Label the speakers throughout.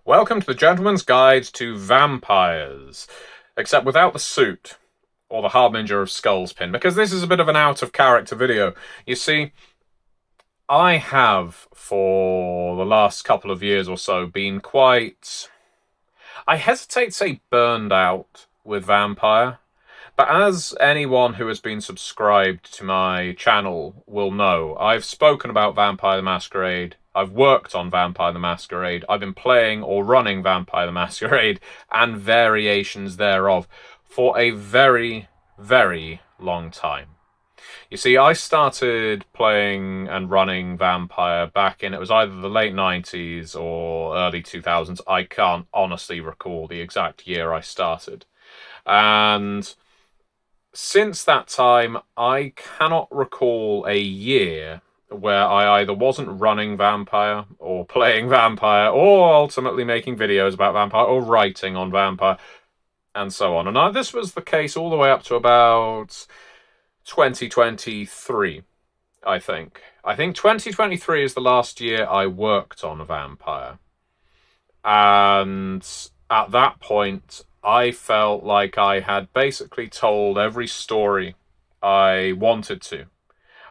Speaker 1: Welcome to the Gentleman's Guide to Vampires, except without the suit, or the Harbinger of Skulls pin, because this is a bit of an out-of-character video. You see, I have, for the last couple of years or so, been quite... I hesitate to say burned out with Vampire, but as anyone who has been subscribed to my channel will know, I've spoken about Vampire the Masquerade. I've worked on Vampire the Masquerade. I've been playing or running Vampire the Masquerade and variations thereof for a very, very long time. You see, I started playing and running Vampire back in, it was either the late 90s or early 2000s. I can't honestly recall the exact year I started. And since that time, I cannot recall a year where I either wasn't running Vampire or playing Vampire or ultimately making videos about Vampire or writing on Vampire and so on. And this was the case all the way up to about 2023, I think. I think 2023 is the last year I worked on Vampire. And at that point, I felt like I had basically told every story I wanted to.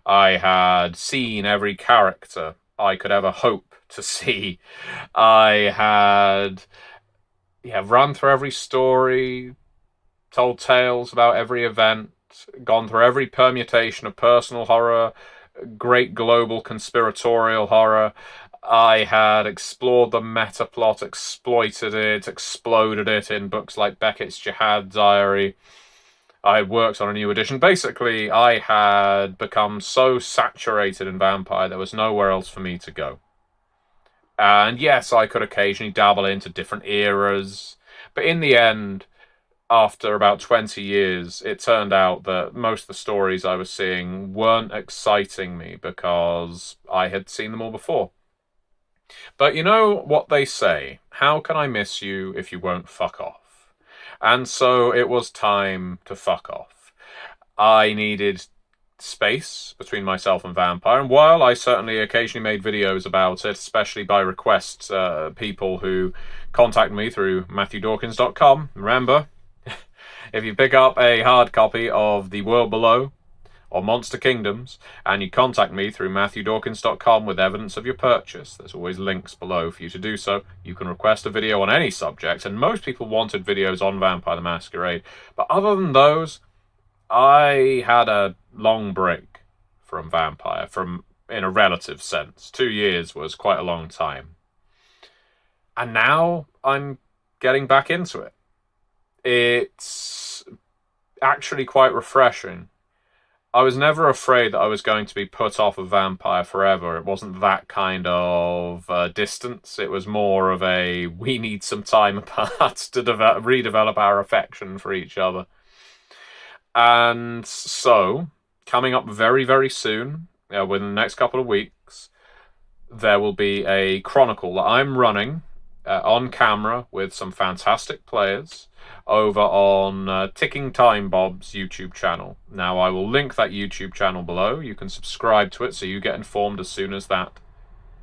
Speaker 1: I had seen every character I could ever hope to see. I had run through every story, told tales about every event, gone through every permutation of personal horror, great global conspiratorial horror. I had explored the meta plot, exploited it, exploded it in books like Beckett's Jihad Diary. I worked on a new edition. Basically, I had become so saturated in Vampire, there was nowhere else for me to go. And yes, I could occasionally dabble into different eras, but in the end, after about 20 years, it turned out that most of the stories I was seeing weren't exciting me because I had seen them all before. But you know what they say, how can I miss you if you won't fuck off? And so it was time to fuck off. I needed space between myself and Vampire, and while I certainly occasionally made videos about it, especially by request, people who contact me through MatthewDawkins.com, remember, if you pick up a hard copy of The World Below or Monster Kingdoms, and you contact me through MatthewDawkins.com with evidence of your purchase, there's always links below for you to do so. You can request a video on any subject, and most people wanted videos on Vampire the Masquerade. But other than those, I had a long break from Vampire, in a relative sense. 2 years was quite a long time. And now I'm getting back into it. It's actually quite refreshing. I was never afraid that I was going to be put off of Vampire forever. It wasn't that kind of distance. It was more of a, we need some time apart to redevelop our affection for each other. And so, coming up very, very soon, within the next couple of weeks, there will be a chronicle that I'm running on camera with some fantastic players over on Ticking Time Bob's YouTube channel. Now, I will link that YouTube channel below. You can subscribe to it so you get informed as soon as that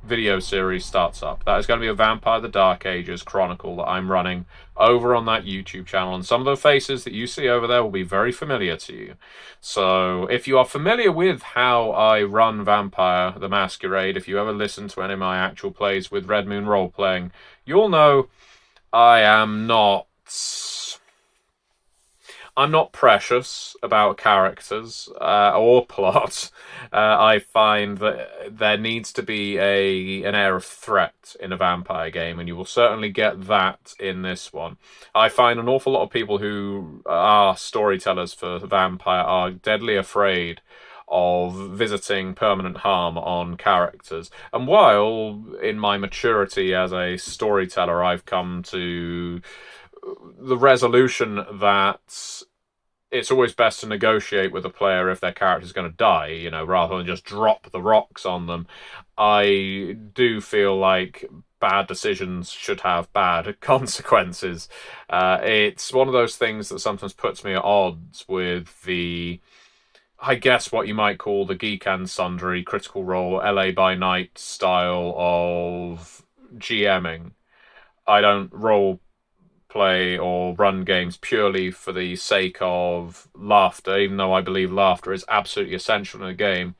Speaker 1: video series starts up. That is going to be a Vampire the Dark Ages chronicle that I'm running over on that YouTube channel, and some of the faces that you see over there will be very familiar to you. So if you are familiar with how I run Vampire the Masquerade, if you ever listen to any of my actual plays with Red Moon role-playing, you'll know I'm not precious about characters or plot. I find that there needs to be an air of threat in a Vampire game, and you will certainly get that in this one. I find an awful lot of people who are storytellers for Vampire are deadly afraid of visiting permanent harm on characters. And while in my maturity as a storyteller I've come to the resolution that it's always best to negotiate with a player if their character's going to die, rather than just drop the rocks on them, I do feel like bad decisions should have bad consequences. It's one of those things that sometimes puts me at odds with the, I guess what you might call the Geek and Sundry Critical Role LA by Night style of GMing. I don't role play or run games purely for the sake of laughter, even though I believe laughter is absolutely essential in a game.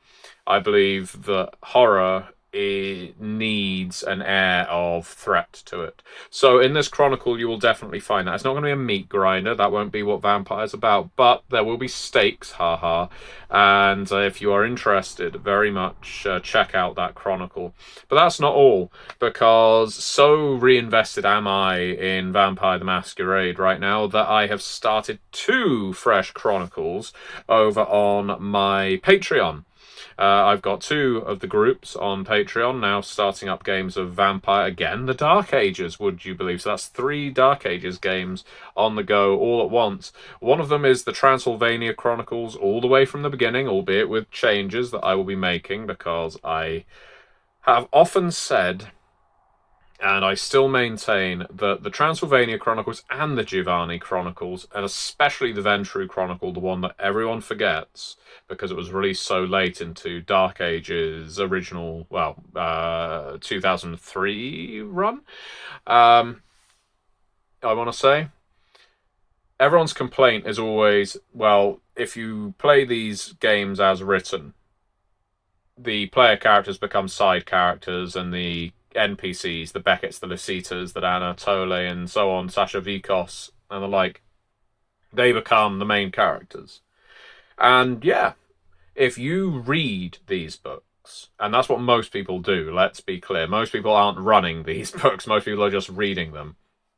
Speaker 1: I believe that horror, it needs an air of threat to it. So in this chronicle, you will definitely find that. It's not going to be a meat grinder. That won't be what Vampire's about. But there will be stakes, haha. And if you are interested, very much check out that chronicle. But that's not all, because so reinvested am I in Vampire the Masquerade right now that I have started 2 fresh chronicles over on my Patreon. I've got 2 of the groups on Patreon now, starting up games of Vampire again. The Dark Ages, would you believe? So that's 3 Dark Ages games on the go all at once. One of them is the Transylvania Chronicles, all the way from the beginning, albeit with changes that I will be making, because I have often said, and I still maintain, that the Transylvania Chronicles and the Giovanni Chronicles, and especially the Ventru Chronicle, the one that everyone forgets because it was released so late into Dark Ages' original, 2003 run, I want to say, everyone's complaint is always, well, if you play these games as written, the player characters become side characters, and the NPCs, the Becketts, the Lucitas, the Anatole, and so on, Sasha Vikos, and the like, they become the main characters. And yeah, if you read these books, and that's what most people do, let's be clear, most people aren't running these books, most people are just reading them.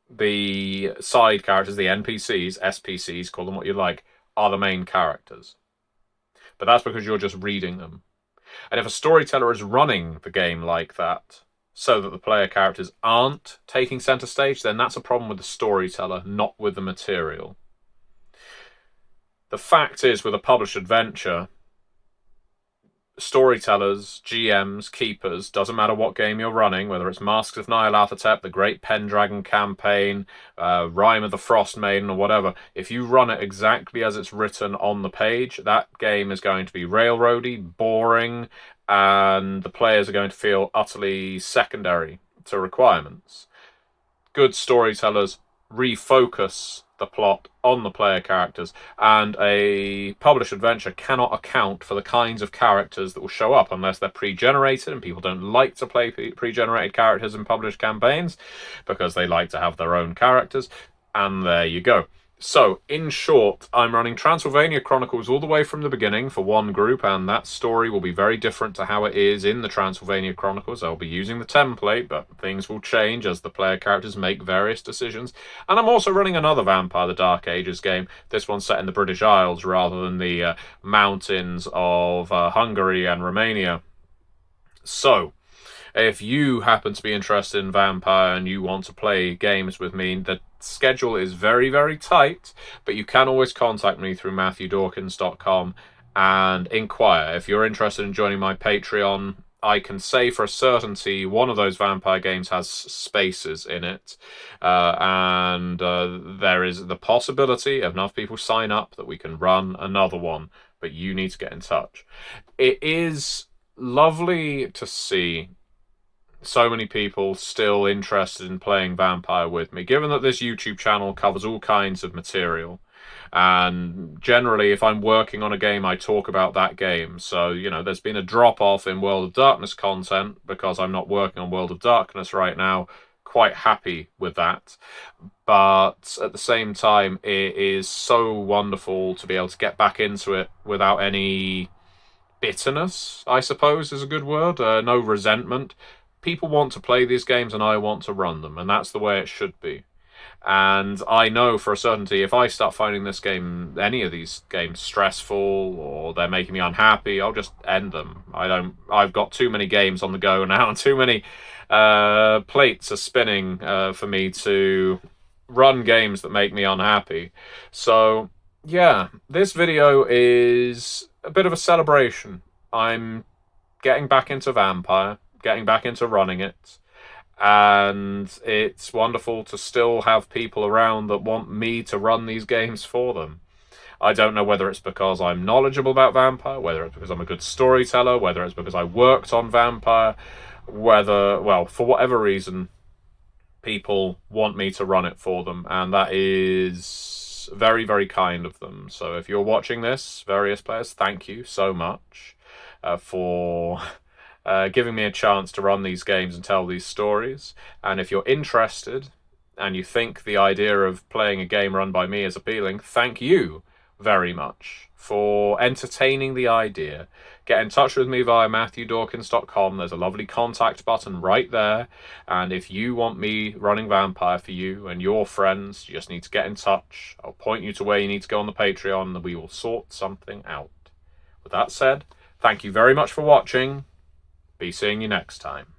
Speaker 1: The side characters, the NPCs, SPCs, call them what you like, are the main characters. But that's because you're just reading them. And if a storyteller is running the game like that, so that the player characters aren't taking center stage, then that's a problem with the storyteller, not with the material. The fact is, with a published adventure, storytellers, GMs, keepers, doesn't matter what game you're running, whether it's Masks of Nyarlathotep, the Great Pendragon Campaign, Rime of the Frost Maiden, or whatever, if you run it exactly as it's written on the page, that game is going to be railroady, boring, and the players are going to feel utterly secondary to requirements. Good storytellers refocus the plot on the player characters, and a published adventure cannot account for the kinds of characters that will show up unless they're pre-generated, and people don't like to play pre-generated characters in published campaigns because they like to have their own characters, and there you go. So, in short, I'm running Transylvania Chronicles all the way from the beginning for one group, and that story will be very different to how it is in the Transylvania Chronicles. I'll be using the template, but things will change as the player characters make various decisions. And I'm also running another Vampire the Dark Ages game, this one set in the British Isles rather than the mountains of Hungary and Romania. So, if you happen to be interested in Vampire and you want to play games with me, the schedule is very, very tight, but you can always contact me through MatthewDawkins.com and inquire. If you're interested in joining my Patreon, I can say for a certainty one of those Vampire games has spaces in it, and there is the possibility of enough people sign up that we can run another one, but you need to get in touch. It is lovely to see so many people still interested in playing Vampire with me, given that this YouTube channel covers all kinds of material. And generally, if I'm working on a game, I talk about that game. So, you know, there's been a drop-off in World of Darkness content because I'm not working on World of Darkness right now. Quite happy with that. But at the same time, it is so wonderful to be able to get back into it without any bitterness, I suppose is a good word. No resentment. People want to play these games and I want to run them, and that's the way it should be. And I know for a certainty, if I start finding this game, any of these games, stressful or they're making me unhappy, I'll just end them. I've got too many games on the go now, and too many plates are spinning for me to run games that make me unhappy. So yeah, this video is a bit of a celebration. I'm getting back into Vampire, getting back into running it, and it's wonderful to still have people around that want me to run these games for them. I don't know whether it's because I'm knowledgeable about Vampire, whether it's because I'm a good storyteller, whether it's because I worked on Vampire, whether, well, for whatever reason, people want me to run it for them, and that is very, very kind of them. So if you're watching this, various players, thank you so much for giving me a chance to run these games and tell these stories. And if you're interested and you think the idea of playing a game run by me is appealing, thank you very much for entertaining the idea. Get in touch with me via MatthewDawkins.com. There's a lovely contact button right there. And if you want me running Vampire for you and your friends, you just need to get in touch. I'll point you to where you need to go on the Patreon and we will sort something out. With that said, thank you very much for watching. Be seeing you next time.